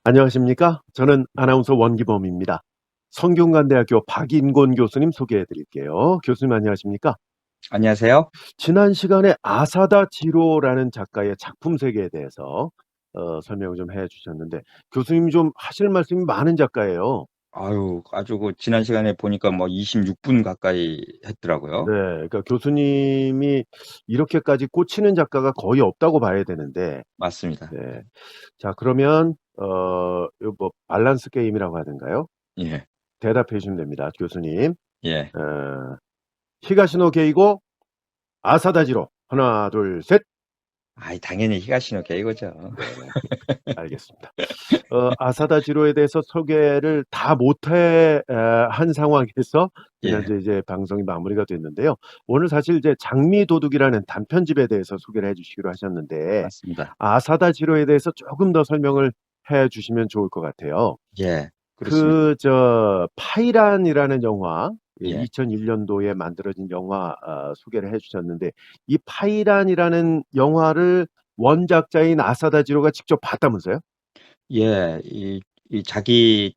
안녕하십니까? 저는 아나운서 원기범입니다. 성균관대학교 박인곤 교수님 소개해 드릴게요. 교수님 안녕하십니까? 안녕하세요. 지난 시간에 아사다 지로라는 작가의 작품 세계에 대해서 설명을 좀 해 주셨는데 교수님이 좀 하실 말씀이 많은 작가예요. 아유, 아주 지난 시간에 보니까 뭐 26분 가까이 네, 했더라고요. 그러니까 교수님이 이렇게까지 꽂히는 작가가 거의 없다고 봐야 되는데, 맞습니다. 네. 자, 그러면 요 뭐 밸런스 게임이라고 하던가요? 예, 대답해 주시면 됩니다, 교수님. 예. 어, 히가시노 게이고 아사다지로 하나 둘 셋. 아이, 당연히 히가시노 게이거죠. 네, 알겠습니다. 아사다지로에 대해서 소개를 다 못해 한 상황에서 예, 지난주에 이제 방송이 마무리가 됐는데요. 오늘 사실 이제 장미도둑이라는 단편집에 대해서 소개를 해주시기로 하셨는데 맞습니다. 아사다지로에 대해서 조금 더 설명을 해주시면 좋을 것 같아요. 예, 그렇습니다. 그 파이란이라는 영화, 예, 2001년도에 만들어진 영화 소개를 해주셨는데 이 파이란이라는 영화를 원작자인 아사다 지로가 직접 봤다면서요? 예. 이 자기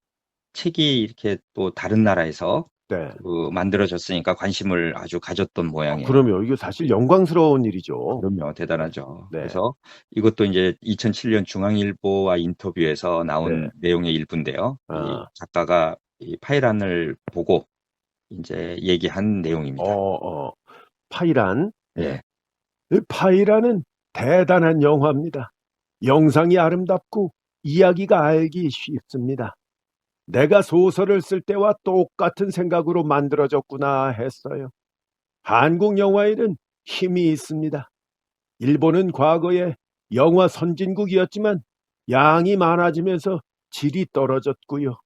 책이 이렇게 또 다른 나라에서 네. 만들어졌으니까 관심을 아주 가졌던 모양이에요. 그럼요. 이거 사실 영광스러운 일이죠. 그럼요, 대단하죠. 네, 그래서 이것도 이제 2007년 중앙일보와 인터뷰에서 나온 네. 내용의 일부인데요. 이 아, 작가가 이 파이란을 보고 이제 얘기한 내용입니다. 파이란. 예. 예, 이 파이란은 대단한 영화입니다. 영상이 아름답고 이야기가 알기 쉽습니다. 내가 소설을 쓸 때와 똑같은 생각으로 만들어졌구나 했어요. 한국 영화에는 힘이 있습니다. 일본은 과거에 영화 선진국이었지만 양이 많아지면서 질이 떨어졌고요.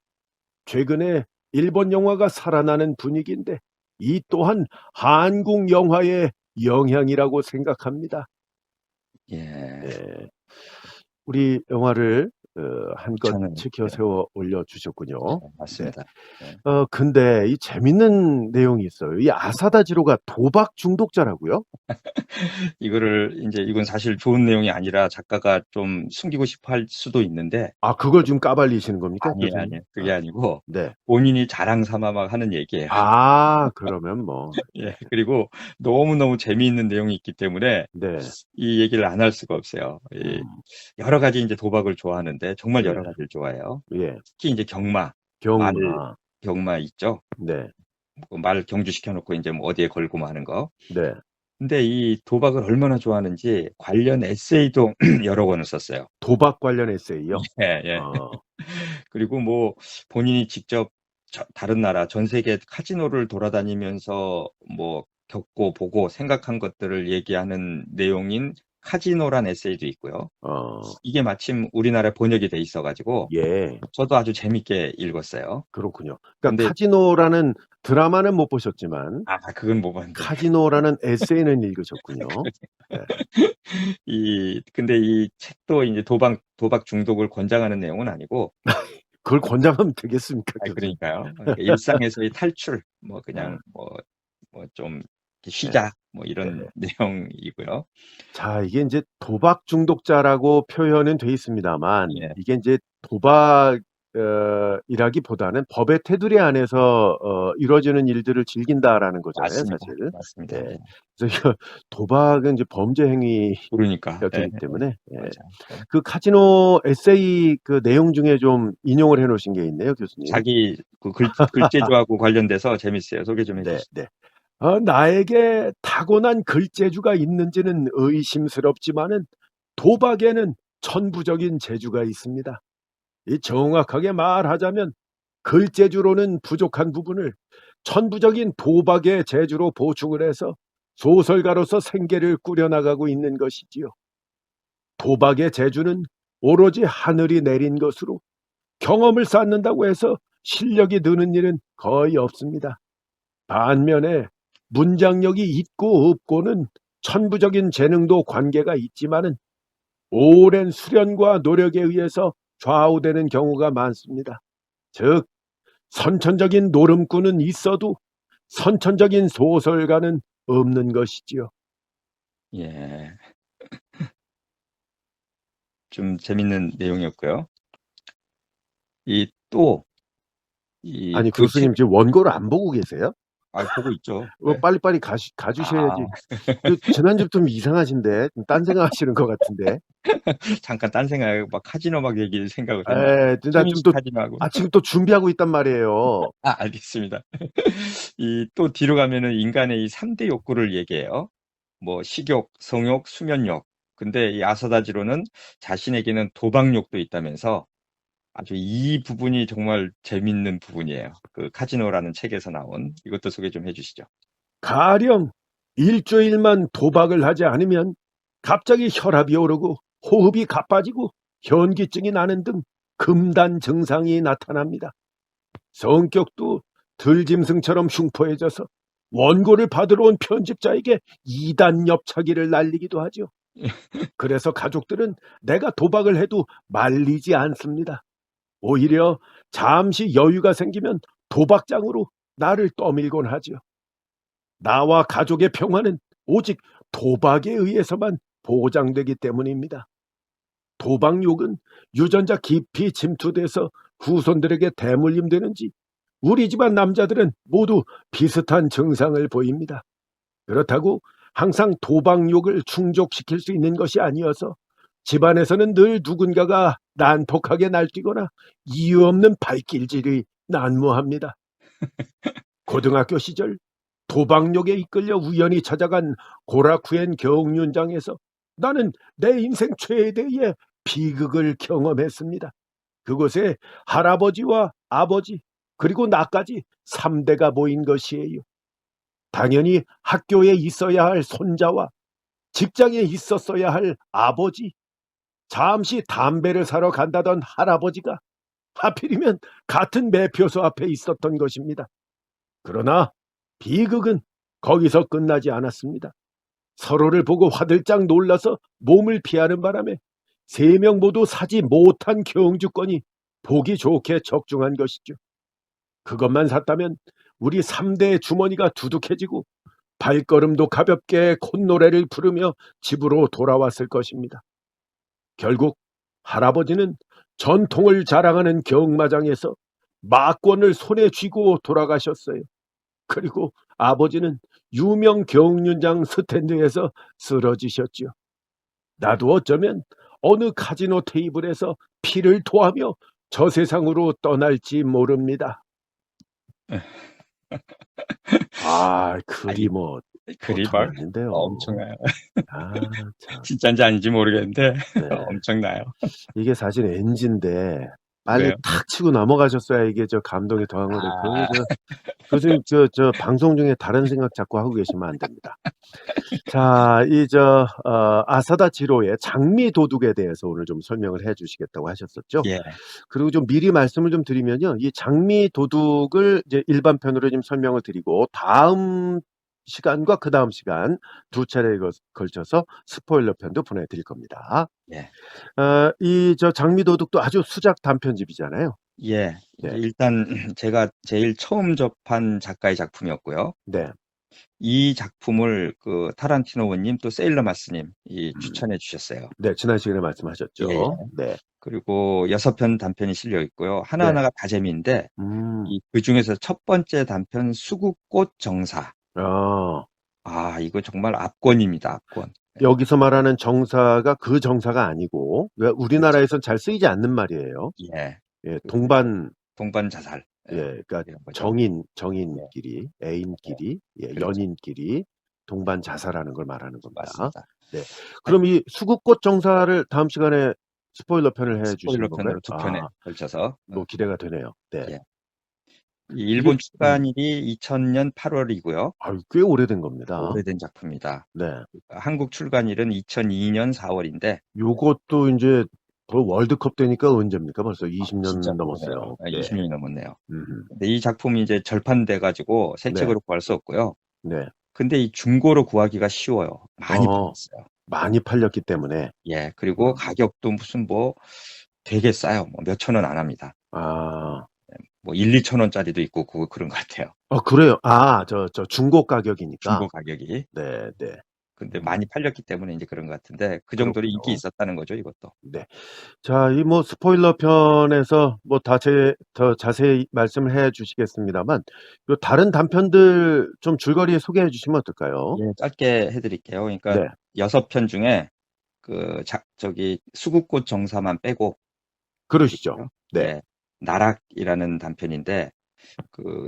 최근에 일본 영화가 살아나는 분위기인데 이 또한 한국 영화의 영향이라고 생각합니다. 예. 네. 우리 영화를 한껏 저는 치켜 예, 세워 올려주셨군요. 네. 맞습니다. 예. 근데 이 재밌는 내용이 있어요. 이 아사다 지로가 도박 중독자라고요? 이건 사실 좋은 내용이 아니라 작가가 좀 숨기고 싶어 할 수도 있는데, 아, 그걸 지금 까발리시는 겁니까, 아니에요, 교수님? 아니에요. 그게 아니고, 네. 본인이 자랑 삼아 막 하는 얘기예요. 아, 그러면 뭐, 예, 그리고 너무너무 재미있는 내용이 있기 때문에 네. 이 얘기를 안 할 수가 없어요. 음, 여러 가지 이제 도박을 좋아하는데, 정말 네. 여러 가지를 좋아해요. 예. 특히 이제 말 경마. 경마 있죠. 네. 말 경주시켜 놓고 이제 뭐 어디에 걸고 뭐 하는 거. 네. 근데 이 도박을 얼마나 좋아하는지 관련 에세이도 여러 권을 썼어요. 도박 관련 에세이요? 예, 예. 어, 그리고 뭐 본인이 직접 다른 나라 전 세계 카지노를 돌아다니면서 뭐 겪고 보고 생각한 것들을 얘기하는 내용인 카지노란 에세이도 있고요. 어, 이게 마침 우리나라에 번역이 돼 있어가지고 예. 저도 아주 재밌게 읽었어요. 그렇군요. 그러니까 근데 카지노라는 드라마는 못 보셨지만 그건 뭐 봤는데 카지노라는 에세이는 읽으셨군요. 네. 근데 이 책도 이제 도박 중독을 권장하는 내용은 아니고, 그걸 권장하면 되겠습니까, 교수님? 그러니까요. 그러니까 일상에서의 탈출, 뭐 그냥 아, 뭐 좀 네. 쉬자, 뭐 이런 네. 내용이고요. 자, 이게 이제 도박 중독자라고 표현은 돼 있습니다만 예, 이게 이제 도박 이라기보다는 법의 테두리 안에서 이루어지는 일들을 즐긴다라는 거잖아요, 맞습니다. 사실. 맞습니다. 예. 예. 그래서 이거 도박은 이제 범죄 그러니까, 행위가 예, 되기 예, 때문에 맞아요. 예. 그 카지노 에세이 그 내용 중에 좀 인용을 해 놓으신 게 있네요, 교수님. 자기 글재주하고 관련돼서 재밌어요. 소개 좀 네, 해주시죠. 네. 나에게 타고난 글재주가 있는지는 의심스럽지만은 도박에는 천부적인 재주가 있습니다. 이 정확하게 말하자면 글재주로는 부족한 부분을 천부적인 도박의 재주로 보충을 해서 소설가로서 생계를 꾸려나가고 있는 것이지요. 도박의 재주는 오로지 하늘이 내린 것으로 경험을 쌓는다고 해서 실력이 느는 일은 거의 없습니다. 반면에 문장력이 있고 없고는 천부적인 재능도 관계가 있지만은 오랜 수련과 노력에 의해서 좌우되는 경우가 많습니다. 즉, 선천적인 노름꾼은 있어도 선천적인 소설가는 없는 것이지요. 예, 좀 재밌는 내용이었고요. 또, 이 아니 그 책, 교수님 지금 원고를 안 보고 계세요? 보고 있죠. 네. 빨리빨리 가주셔야지. 아, 그 지난주부터 좀 이상하신데 딴 생각하시는 것 같은데. 잠깐 딴 생각, 막 카지노 막 얘기를 생각을 했는데, 에, 나 지금 최민식 또 카지노하고. 지금 또 준비하고 있단 말이에요. 알겠습니다. 또 뒤로 가면은 인간의 이 3대 욕구를 얘기해요. 뭐 식욕, 성욕, 수면욕. 근데 이 아사다지로는 자신에게는 도박욕도 있다면서 아주 이 부분이 정말 재밌는 부분이에요. 그 카지노라는 책에서 나온 이것도 소개 좀 해주시죠. 가령 일주일만 도박을 하지 않으면 갑자기 혈압이 오르고 호흡이 가빠지고 현기증이 나는 등 금단 증상이 나타납니다. 성격도 들짐승처럼 흉포해져서 원고를 받으러 온 편집자에게 이단 엽차기를 날리기도 하죠. 그래서 가족들은 내가 도박을 해도 말리지 않습니다. 오히려 잠시 여유가 생기면 도박장으로 나를 떠밀곤 하죠. 나와 가족의 평화는 오직 도박에 의해서만 보장되기 때문입니다. 도박욕은 유전자 깊이 침투돼서 후손들에게 대물림되는지 우리 집안 남자들은 모두 비슷한 증상을 보입니다. 그렇다고 항상 도박욕을 충족시킬 수 있는 것이 아니어서 집안에서는 늘 누군가가 난폭하게 날뛰거나 이유 없는 발길질이 난무합니다. 고등학교 시절 도박욕에 이끌려 우연히 찾아간 고라쿠엔 경륜장에서 나는 내 인생 최대의 비극을 경험했습니다. 그곳에 할아버지와 아버지 그리고 나까지 3대가 모인 것이에요. 당연히 학교에 있어야 할 손자와 직장에 있었어야 할 아버지, 잠시 담배를 사러 간다던 할아버지가 하필이면 같은 매표소 앞에 있었던 것입니다. 그러나 비극은 거기서 끝나지 않았습니다. 서로를 보고 화들짝 놀라서 몸을 피하는 바람에 3명 모두 사지 못한 경주권이 보기 좋게 적중한 것이죠. 그것만 샀다면 우리 3대 주머니가 두둑해지고 발걸음도 가볍게 콧노래를 부르며 집으로 돌아왔을 것입니다. 결국 할아버지는 전통을 자랑하는 경마장에서 마권을 손에 쥐고 돌아가셨어요. 그리고 아버지는 유명 경륜장 스탠드에서 쓰러지셨지요. 나도 어쩌면 어느 카지노 테이블에서 피를 토하며 저 세상으로 떠날지 모릅니다. 글이 뭐 글이 보통 막 아닌데요. 엄청나요. 참. 진짜인지 아닌지 모르겠는데 네. 엄청나요. 이게 사실 NG인데 빨리 왜요? 탁 치고 넘어가셨어야 이게 저 감동이 더한 거를 교수님 저 방송 중에 다른 생각 자꾸 하고 계시면 안 됩니다. 자, 아사다 지로의 장미 도둑에 대해서 오늘 좀 설명을 해주시겠다고 하셨었죠. 예. 그리고 좀 미리 말씀을 좀 드리면요, 이 장미 도둑을 이제 일반편으로 좀 설명을 드리고 다음 시간과 그 다음 시간 두 차례에 걸쳐서 스포일러 편도 보내드릴 겁니다. 예. 저 장미 도둑도 아주 수작 단편집이잖아요. 예. 네. 일단 제가 제일 처음 접한 작가의 작품이었고요. 네. 이 작품을 그 타란티노님 또 세일러 마스님 추천해 주셨어요. 네, 지난 시간에 말씀하셨죠. 예, 예. 네. 그리고 6편 단편이 실려 있고요. 하나하나가 다 재미인데 그 중에서 첫 번째 단편 수국꽃 정사. 이거 정말 압권입니다. 압권. 여기서 말하는 정사가 그 정사가 아니고 우리나라에선 잘 쓰이지 않는 말이에요. 예. 예, 동반 자살. 예, 그러니까 이런 거죠. 정인끼리, 애인끼리, 예, 그렇죠. 연인끼리 동반 자살하는 걸 말하는 겁니다. 맞습니다. 네. 그럼 이 수국꽃 정사를 다음 시간에 스포일러 편을 해 주시는 스포일러 건가요? 편으로 2편에 걸쳐서. 뭐 기대가 되네요. 네. 예. 일본 출간일이 2000년 8월이고요. 꽤 오래된 겁니다. 오래된 작품이다. 네. 한국 출간일은 2002년 4월인데. 요것도 이제 월드컵 되니까 언제입니까? 벌써 20년 진짜 넘었어요. 네. 20년이 넘었네요. 음흠. 근데 이 작품이 이제 절판돼 가지고 새 책으로 구할 수 없고요. 네. 근데 이 중고로 구하기가 쉬워요. 많이 팔렸어요. 많이 팔렸기 때문에. 예. 그리고 가격도 무슨 뭐 되게 싸요. 뭐 몇천 원 안 합니다. 뭐 1, 2천 원짜리도 있고 그런 것 같아요. 그래요. 저 중고 가격이니까. 중고 가격이. 네, 네. 근데 음. 많이 팔렸기 때문에 이제 그런 것 같은데 그 정도로 인기 그렇군요. 있었다는 거죠, 이것도. 네. 자, 이 뭐 스포일러 편에서 뭐 더 자세히 말씀을 해 주시겠습니다만 요 다른 단편들 좀 줄거리 소개해 주시면 어떨까요? 예, 짧게 해드릴게요. 그러니까 네. 6편 중에 저기 수국꽃 정사만 빼고 그러시죠. 드릴게요. 네. 예, 나락이라는 단편인데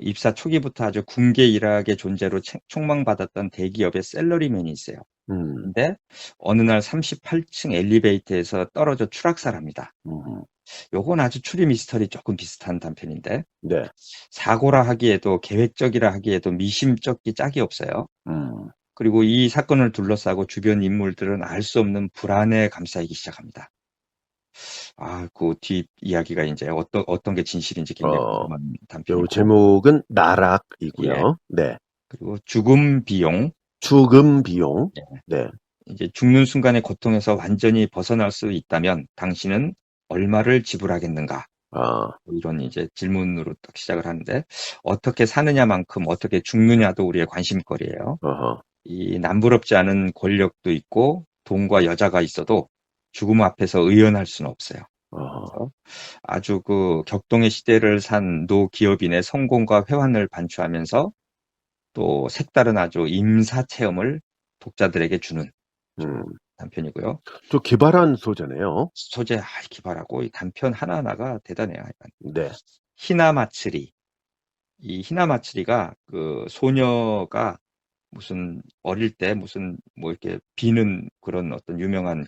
입사 초기부터 아주 군계일학의 존재로 촉망받았던 대기업의 셀러리맨이 있어요. 음. 근데 어느 날 38층 엘리베이터에서 떨어져 추락사를 합니다. 음. 요건 아주 추리 미스터리 조금 비슷한 단편인데 네. 사고라 하기에도 계획적이라 하기에도 미심쩍기 짝이 없어요. 음. 그리고 이 사건을 둘러싸고 주변 인물들은 알 수 없는 불안에 감싸이기 시작합니다. 그 뒷 이야기가 이제 어떤 게 진실인지 굉장히 어. 궁금한 요 단편이고, 제목은 예. 나락이고요. 네. 그리고 죽음 비용, 죽음 비용. 예. 네. 이제 죽는 순간의 고통에서 완전히 벗어날 수 있다면 당신은 얼마를 지불하겠는가? 아. 뭐 이런 이제 질문으로 딱 시작을 하는데 어떻게 사느냐만큼 어떻게 죽느냐도 우리의 관심거리예요. 어허. 이 남부럽지 않은 권력도 있고 돈과 여자가 있어도 죽음 앞에서 의연할 수는 없어요. 어허. 그래서 아주 격동의 시대를 산 노기업인의 성공과 회환을 반추하면서 또 색다른 아주 임사 체험을 독자들에게 주는 음. 단편이고요. 좀 기발한 소재네요. 소재 기발하고 이 단편 하나하나가 대단해요. 약간. 네. 히나마츠리. 이 히나마츠리가 소녀가 무슨 어릴 때 무슨 뭐 이렇게 비는 그런 어떤 유명한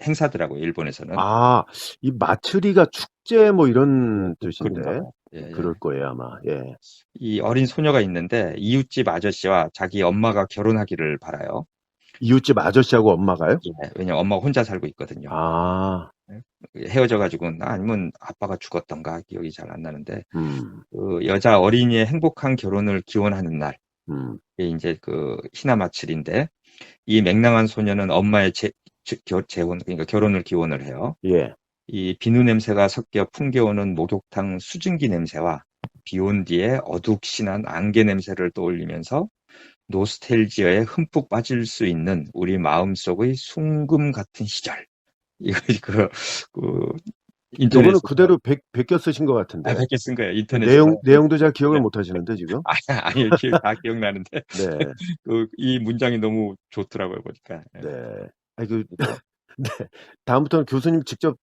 행사더라고요, 일본에서는. 아, 이 마츠리가 축제 뭐 이런 그런가 뜻인데 봐요. 예, 그럴 예. 거예요, 아마. 예. 이 어린 소녀가 있는데 이웃집 아저씨와 자기 엄마가 결혼하기를 바라요. 이웃집 아저씨하고 엄마가요? 예, 왜냐면 엄마가 혼자 살고 있거든요. 아. 헤어져 가지고 아니면 아빠가 죽었던가 기억이 잘 안 나는데 음. 여자 어린이의 행복한 결혼을 기원하는 날, 음. 이게 이제 히나마츠리인데 이 맹랑한 소녀는 엄마의 재혼, 그러니까 결혼을 기원을 해요. 예. 이 비누 냄새가 섞여 풍겨오는 목욕탕 수증기 냄새와 비온 뒤에 어둑신한 안개 냄새를 떠올리면서 노스텔지어에 흠뻑 빠질 수 있는 우리 마음속의 순금 같은 시절. 이거 요거는 인터넷에서 그대로 베껴 쓰신 것 같은데. 몇개 쓴 거예요. 인터넷에서. 내용도 잘 기억을 네. 못 하시는데 지금. 아니요, 다 기억나는데 네. 이 문장이 너무 좋더라고요, 보니까. 예. 네. 아이고. 그래서 네. 다음부터는 교수님 직접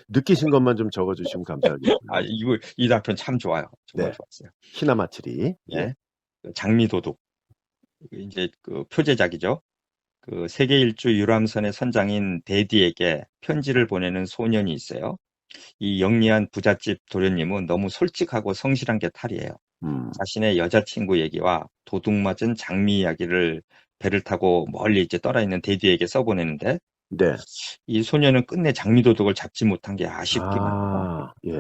느끼신 것만 좀 적어 주시면 감사하겠고요. 이 단편 참 좋아요. 정말 네. 좋았어요. 히나마츠리. 예. 예. 장미도둑. 이제 표제작이죠. 세계 일주 유람선의 선장인 데디에게 편지를 보내는 소년이 있어요. 이 영리한 부잣집 도련님은 너무 솔직하고 성실한 게 탈이에요. 음. 자신의 여자친구 얘기와 도둑맞은 장미 이야기를 배를 타고 멀리 이제 떠나 있는 데디에게 써보내는데 네. 이 소년은 끝내 장미 도둑을 잡지 못한 게 아쉽기만 해요. 아. 예.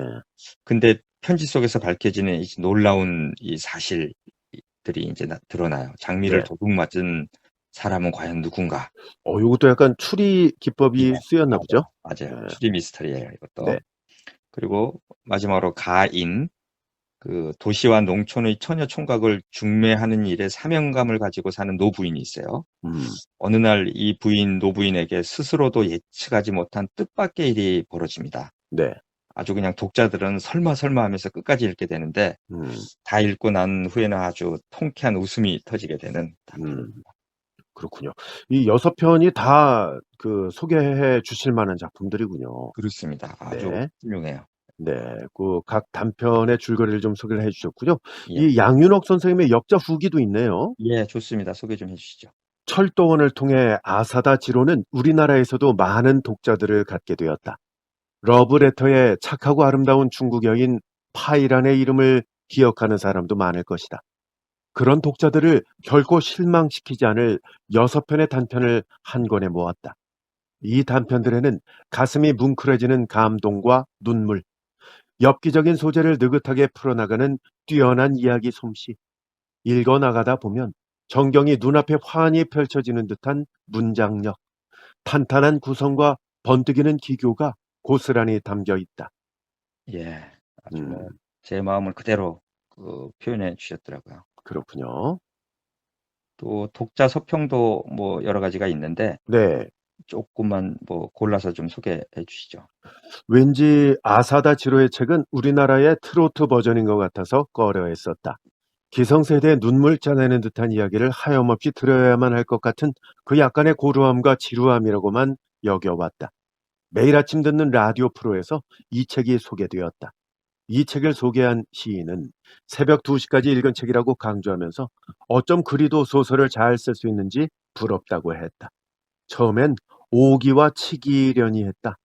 근데 편지 속에서 밝혀지는 이 놀라운 이 사실들이 이제 드러나요. 장미를 네. 도둑맞은 사람은 과연 누군가? 요것도 약간 추리 예, 기법이 쓰였나 보죠? 맞아요. 네. 추리 미스터리예요, 이것도. 네. 그리고 마지막으로 가인. 도시와 농촌의 처녀 총각을 중매하는 일에 사명감을 가지고 사는 노부인이 있어요. 음. 어느 날 이 노부인에게 스스로도 예측하지 못한 뜻밖의 일이 벌어집니다. 네. 아주 그냥 독자들은 설마 하면서 끝까지 읽게 되는데 다 읽고 난 후에는 아주 통쾌한 웃음이 터지게 되는 단편입니다. 그렇군요. 이 6편이 다 소개해 주실 만한 작품들이군요. 그렇습니다. 아주 네. 훌륭해요. 네. 각 단편의 줄거리를 좀 소개를 해 주셨고요. 예. 이 양윤옥 선생님의 역자 후기도 있네요. 예, 좋습니다. 소개 좀 해 주시죠. 철도원을 통해 아사다 지로는 우리나라에서도 많은 독자들을 갖게 되었다. 러브레터의 착하고 아름다운 중국 여인 파이란의 이름을 기억하는 사람도 많을 것이다. 그런 독자들을 결코 실망시키지 않을 6편의 단편을 한 권에 모았다. 이 단편들에는 가슴이 뭉클해지는 감동과 눈물, 엽기적인 소재를 느긋하게 풀어나가는 뛰어난 이야기 솜씨, 읽어나가다 보면 전경이 눈앞에 환히 펼쳐지는 듯한 문장력, 탄탄한 구성과 번뜩이는 기교가 고스란히 담겨 있다. 예, 아주 음. 제 마음을 그대로 표현해 주셨더라고요. 그렇군요. 또 독자 서평도 뭐 여러 가지가 있는데 네. 조금만 뭐 골라서 좀 소개해 주시죠. 왠지 아사다 지로의 책은 우리나라의 트로트 버전인 것 같아서 꺼려했었다. 기성세대의 눈물 짜내는 듯한 이야기를 하염없이 들어야만 할 것 같은 그 약간의 고루함과 지루함이라고만 여겨왔다. 매일 아침 듣는 라디오 프로에서 이 책이 소개되었다. 이 책을 소개한 시인은 새벽 2시까지 읽은 책이라고 강조하면서 어쩜 그리도 소설을 잘 쓸 수 있는지 부럽다고 했다. 처음엔 오기와 치기려니 했다.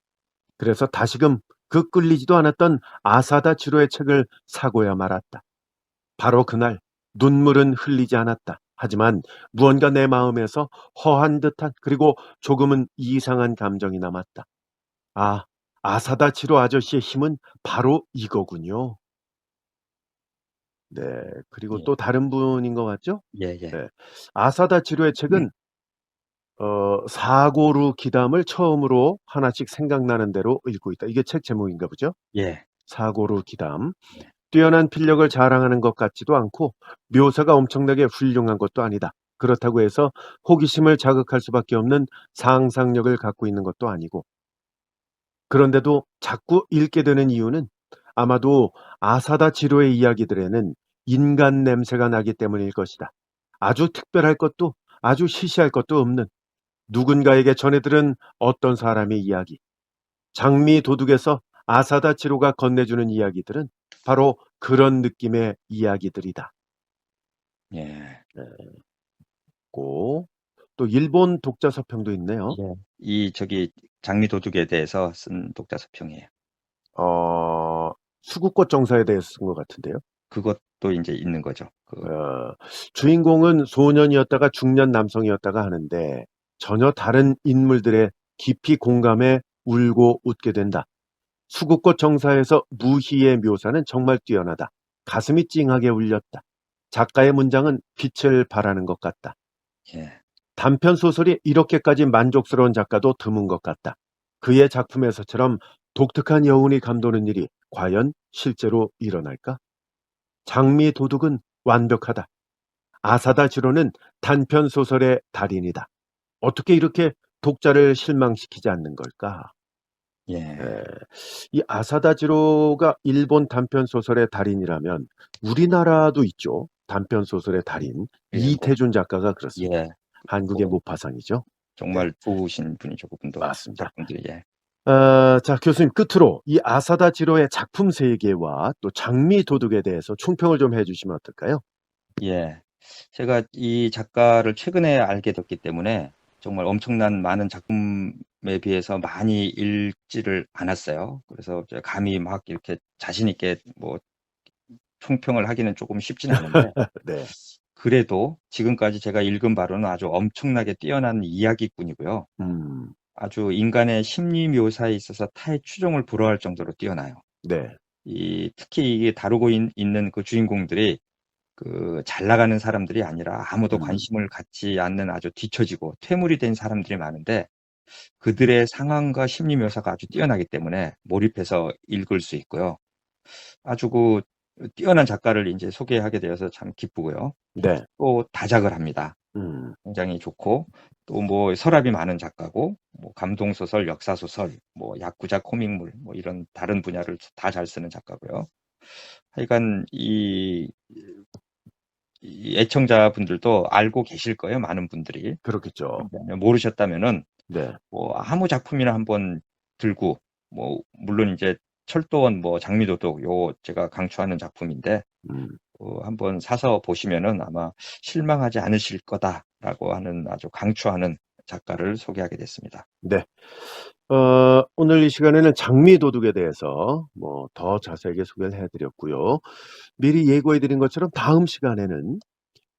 그래서 다시금 그 끌리지도 않았던 아사다 지로의 책을 사고야 말았다. 바로 그날 눈물은 흘리지 않았다. 하지만 무언가 내 마음에서 허한 듯한 그리고 조금은 이상한 감정이 남았다. 아, 아사다 지로 아저씨의 힘은 바로 이거군요. 네, 그리고 예. 또 다른 분인 것 같죠? 예예. 네, 아사다 지로의 책은 사고루 기담을 처음으로 하나씩 생각나는 대로 읽고 있다. 이게 책 제목인가 보죠? 예. 사고루 기담. 네. 뛰어난 필력을 자랑하는 것 같지도 않고 묘사가 엄청나게 훌륭한 것도 아니다. 그렇다고 해서 호기심을 자극할 수밖에 없는 상상력을 갖고 있는 것도 아니고 그런데도 자꾸 읽게 되는 이유는 아마도 아사다 지로의 이야기들에는 인간 냄새가 나기 때문일 것이다. 아주 특별할 것도 아주 시시할 것도 없는 누군가에게 전해들은 어떤 사람의 이야기. 장미 도둑에서 아사다 지로가 건네주는 이야기들은 바로 그런 느낌의 이야기들이다. 예. 고, 또 일본 독자 서평도 있네요. 예. 이 저기 장미 도둑에 대해서 쓴 독자 서평이에요. 수국꽃 정사에 대해서 쓴 것 같은데요. 그것도 이제 있는 거죠. 주인공은 소년이었다가 중년 남성이었다가 하는데 전혀 다른 인물들의 깊이 공감해 울고 웃게 된다. 수국꽃 정사에서 무희의 묘사는 정말 뛰어나다. 가슴이 찡하게 울렸다. 작가의 문장은 빛을 발하는 것 같다. 예. 단편 소설이 이렇게까지 만족스러운 작가도 드문 것 같다. 그의 작품에서처럼 독특한 여운이 감도는 일이 과연 실제로 일어날까? 장미 도둑은 완벽하다. 아사다 지로는 단편 소설의 달인이다. 어떻게 이렇게 독자를 실망시키지 않는 걸까? 예. 에, 이 아사다 지로가 일본 단편 소설의 달인이라면 우리나라도 있죠. 단편 소설의 달인 예. 이태준 작가가 그렇습니다. 예. 한국의 뭐 모파상이죠. 정말 좋으신 분이죠. 그분도 맞습니다. 작품들이. 예. 자, 교수님 끝으로 이 아사다 지로의 작품 세계와 또 장미 도둑에 대해서 총평을 좀 해주시면 어떨까요? 예. 제가 이 작가를 최근에 알게 됐기 때문에 정말 엄청난 많은 작품에 비해서 많이 읽지를 않았어요. 그래서 제가 감히 막 이렇게 자신 있게 뭐 총평을 하기는 조금 쉽진 않은데 네. 그래도 지금까지 제가 읽은 바로는 아주 엄청나게 뛰어난 이야기꾼이고요. 음, 아주 인간의 심리 묘사에 있어서 타의 추종을 불허할 정도로 뛰어나요. 네. 특히 이게 다루고 있는 그 주인공들이 잘 나가는 사람들이 아니라 아무도 음, 관심을 갖지 않는 아주 뒤처지고 퇴물이 된 사람들이 많은데 그들의 상황과 심리 묘사가 아주 뛰어나기 때문에 몰입해서 읽을 수 있고요. 아주 뛰어난 작가를 이제 소개하게 되어서 참 기쁘고요. 네. 또 다작을 합니다. 음, 굉장히 좋고 또 뭐 서랍이 많은 작가고 뭐 감동소설, 역사소설, 뭐 야쿠자 코믹물 뭐 이런 다른 분야를 다 잘 쓰는 작가고요. 하여간 이 애청자분들도 알고 계실 거예요. 많은 분들이. 그렇겠죠. 모르셨다면은 네. 뭐 아무 작품이나 한번 들고 뭐 물론 이제 철도원 뭐 장미도둑 요 제가 강추하는 작품인데 음, 한번 사서 보시면은 아마 실망하지 않으실 거다라고 하는 아주 강추하는 작가를 소개하게 됐습니다. 네. 오늘 이 시간에는 장미 도둑에 대해서 뭐 더 자세하게 소개를 해드렸고요. 미리 예고해드린 것처럼 다음 시간에는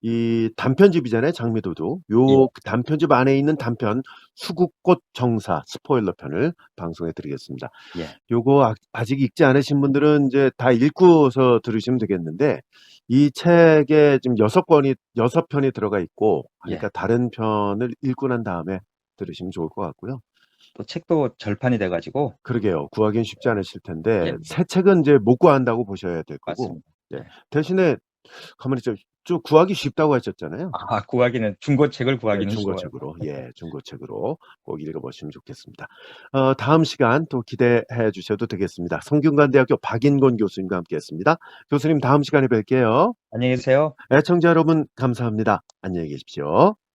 이 단편집이잖아요, 장미도둑. 예, 요 단편집 안에 있는 단편 수국꽃 정사 스포일러 편을 방송해 드리겠습니다. 예, 요거 아직 읽지 않으신 분들은 이제 다 읽고서 들으시면 되겠는데 이 책에 지금 6편이 들어가 있고 예. 하니까 다른 편을 읽고 난 다음에 들으시면 좋을 것 같고요. 또 책도 절판이 돼가지고 그러게요. 구하기는 쉽지 않으실 텐데 예, 새 책은 이제 못 구한다고 보셔야 될 거고 맞습니다. 네. 예, 대신에 가만히 좀 구하기 쉽다고 하셨잖아요. 구하기는, 중고책을 네, 구하기는 쉬워요. 중고책으로. 예, 중고책으로 꼭 읽어보시면 좋겠습니다. 다음 시간 또 기대해 주셔도 되겠습니다. 성균관대학교 박인권 교수님과 함께 했습니다. 교수님 다음 시간에 뵐게요. 안녕히 계세요. 애청자 여러분 감사합니다. 안녕히 계십시오.